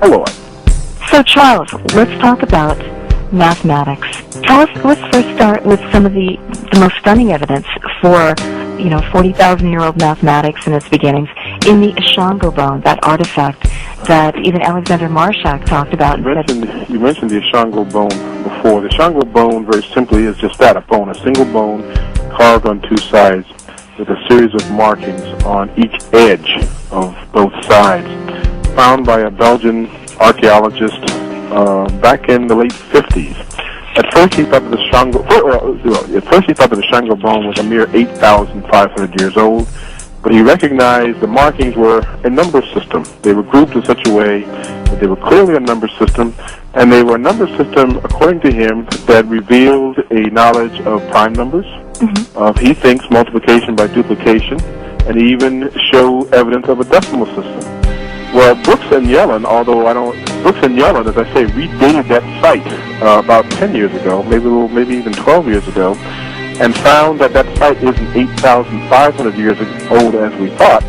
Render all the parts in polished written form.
Hello. So, Charles, let's talk about mathematics. Let's first start with some of the most stunning evidence for, 40,000-year-old mathematics in its beginnings in the Ishango bone, that artifact that even Alexander Marshak talked about. You mentioned the Ishango bone before. The Ishango bone, very simply, is just that, a bone, a single bone carved on two sides with a series of markings on each edge of both sides, found by a Belgian archaeologist back in the late 50s. At first he thought that the Ishango bone was a mere 8,500 years old, but he recognized the markings were a number system. They were grouped in such a way that they were clearly a number system, and they were a number system, according to him, that revealed a knowledge of prime numbers, of, he thinks, multiplication by duplication, and even show evidence of a decimal system. Well, Brooks and Yellen, as I say, redated that site about 10 years ago, maybe even 12 years ago, and found that site isn't 8,500 years old as we thought,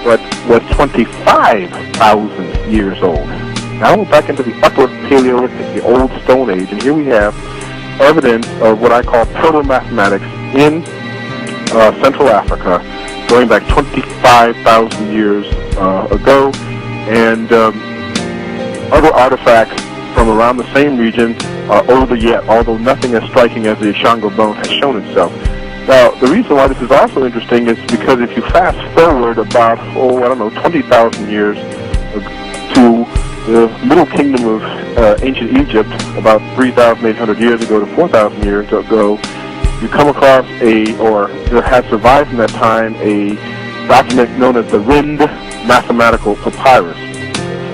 but was 25,000 years old. Now we're back into the Upper Paleolithic, the Old Stone Age, and here we have evidence of what I call proto-mathematics in Central Africa, going back 25,000 years ago, and other artifacts from around the same region are older yet, although nothing as striking as the Ishango bone has shown itself. Now, the reason why this is also interesting is because if you fast forward about, 20,000 years to the Middle Kingdom of ancient Egypt, about 3,800 years ago to 4,000 years ago, you come across there has survived from that time a document known as the Rind mathematical papyrus.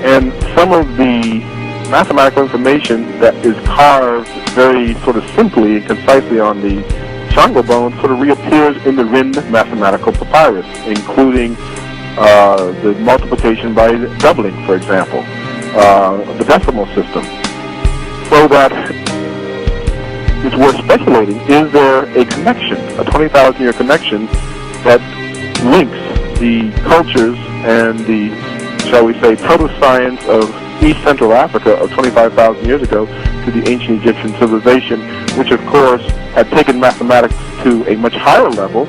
And some of the mathematical information that is carved very sort of simply and concisely on the Ishango bone sort of reappears in the Rind mathematical papyrus, including the multiplication by doubling, for example, the decimal system. So that it's worth speculating, is there a connection, a 20,000-year connection that links the cultures and the, shall we say, proto-science of East Central Africa of 25,000 years ago to the ancient Egyptian civilization, which of course had taken mathematics to a much higher level,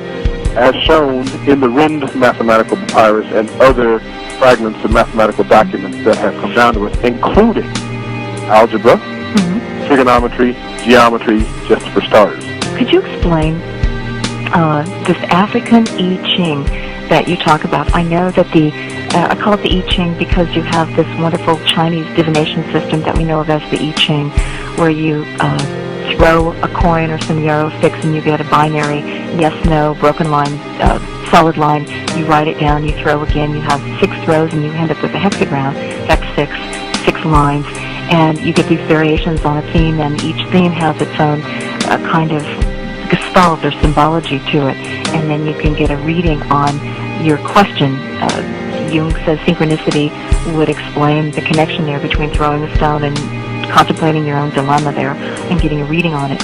as shown in the Rind mathematical papyrus and other fragments of mathematical documents that have come down to us, including algebra, trigonometry, geometry, just for starters. Could you explain this African I Ching that you talk about? I know that I call it the I Ching because you have this wonderful Chinese divination system that we know of as the I Ching, where you throw a coin or some yarrow sticks and you get a binary yes, no, broken line, solid line. You write it down, you throw again, you have 6 throws and you end up with a hexagram. That's 6 lines. And you get these variations on a theme, and each theme has its own kind of gestalt or symbology to it. And then you can get a reading on your question. Jung says synchronicity would explain the connection there between throwing a stone and contemplating your own dilemma there and getting a reading on it.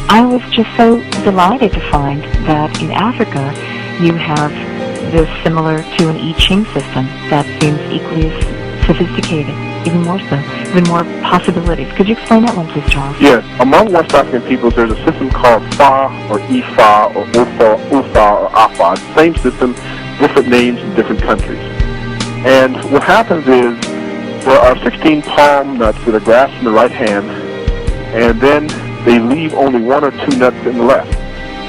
I was just so delighted to find that in Africa you have this similar to an I Ching system that seems equally as sophisticated, even more so, even more possibilities. Could you explain that one, please, Charles? Yes. Among West African peoples, there's a system called Fa or Ifa or Ufa or Afa. It's the same system, different names in different countries. And what happens is there are 16 palm nuts that are grasped in the right hand, and then they leave only 1 or 2 nuts in the left.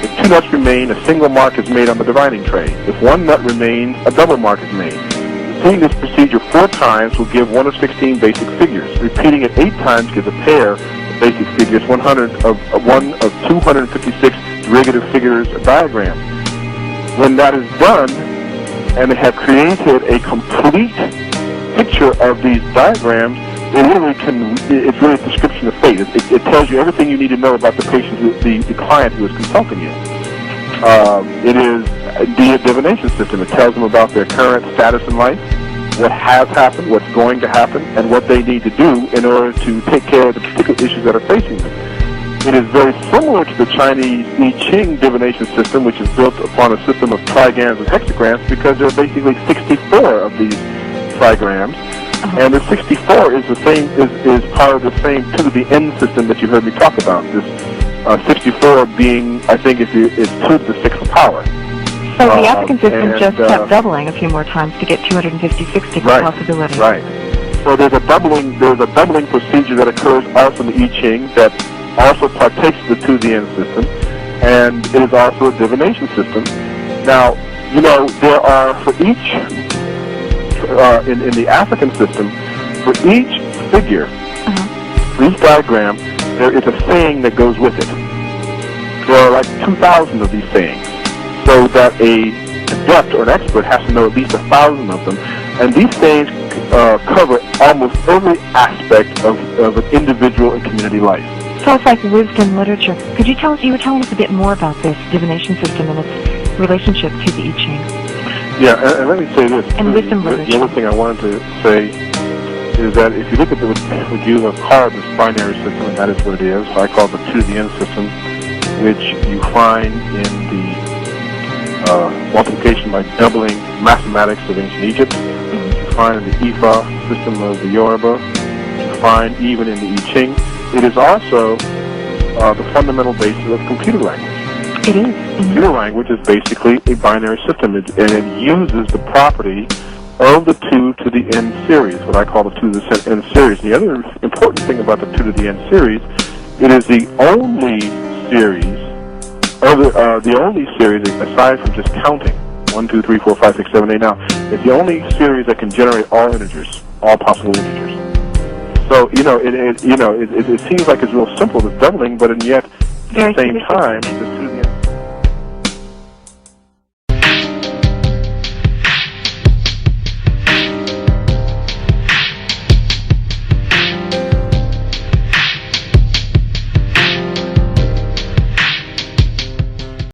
If 2 nuts remain, a single mark is made on the dividing tray. If 1 nut remains, a double mark is made. Repeating this procedure 4 times will give 1 of 16 basic figures. Repeating it 8 times gives a pair of basic figures, 1 of 256 derivative figures diagrams. When that is done, and they have created a complete picture of these diagrams, it's really a description of fate. It tells you everything you need to know about the patient, the client who is consulting you. It is the divination system. It tells them about their current status in life, what has happened, what's going to happen, and what they need to do in order to take care of the particular issues that are facing them. It is very similar to the Chinese I Ching divination system, which is built upon a system of trigrams and hexagrams, because there are basically 64 of these trigrams. And the 64 is the same, is part of the same 2 to the n system that you heard me talk about. This 64 being, I think, is 2 to the 6th power. So the African system just kept doubling a few more times to get 256 different possibilities. Right. So there's a doubling procedure that occurs also in the I Ching that also partakes of the 2 to the n system, and it is also a divination system. Now, you know, there are for each in the African system, for each figure, for each diagram, there is a saying that goes with it. There are like 2,000 of these sayings, so that a adept or an expert has to know at least 1,000 of them. And these sayings cover almost every aspect of an individual and community life. So it's like wisdom literature. Could you tell us, you were telling us a bit more about this divination system and its relationship to the I Ching? Yeah, and let me say this. And wisdom literature. The other thing I wanted to say is that if you look at what you have called this binary system, and that is what it is, I call it the 2 to the n system, which you find in the multiplication by doubling mathematics of ancient Egypt, you find in the Ifa system of the Yoruba, you find even in the I Ching. It is also the fundamental basis of computer language. It is. Computer language is basically a binary system, and it uses the property of the 2 to the n series, what I call the 2 to the n series. The other important thing about the 2 to the n series, it is the only series, the only series aside from just counting 1, 2, 3, 4, 5, 6, 7, 8. Now, it's the only series that can generate all integers, all possible integers. So it seems like it's real simple, the doubling, but and yet at the same time,